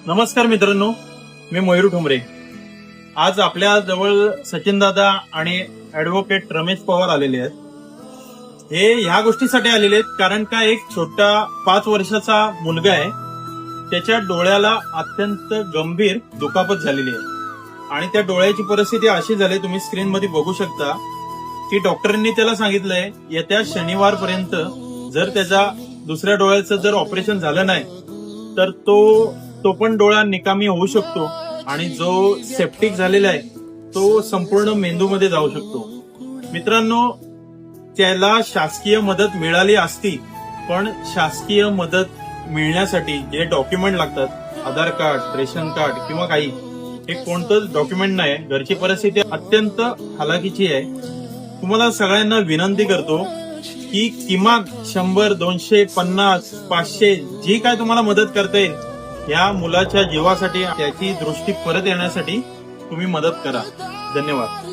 नमस्कार मित्रांनो, मी मयूर ठोंबरे. आज आपल्या जवळ सचिन दादा आणि ऍडव्होकेट रमेश पवार आलेले आहेत. हे ह्या गोष्टीसाठी आलेले आहेत कारण का एक छोटा 5 वर्षाचा मुलगा आहे, त्याच्या डोळ्याला अत्यंत गंभीर दुखापत झालेली आहे आणि त्या डोळ्याची परिस्थिती अशी झाली, तुम्ही स्क्रीन मध्ये बघू शकता की डॉक्टरांनी त्याला सांगितलंय येत्या शनिवारपर्यंत जर त्याच्या दुसऱ्या डोळ्याचं जर ऑपरेशन झालं नाही तर तो पण डोळा निकामी होऊ शकतो आणि जो सेप्टिक झालेला आहे तो संपूर्ण मेंदूमध्ये जाऊ शकतो. मित्रांनो, त्याला शासकीय मदत मिळाली असती, पण शासकीय मदत मिळण्यासाठी जे डॉक्युमेंट लागतात, आधार कार्ड, रेशन कार्ड किंवा काही, हे कोणतंच डॉक्युमेंट नाही. घरची परिस्थिती अत्यंत हालाकीची आहे. तुम्हाला सगळ्यांना विनंती करतो की किमान 100, 200, 50, 500 जी काय तुम्हाला मदत करता येईल, या मुलाच्या जीवासाठी, त्याची दृष्टी परत येण्यासाठी तुम्ही मदत करा. धन्यवाद.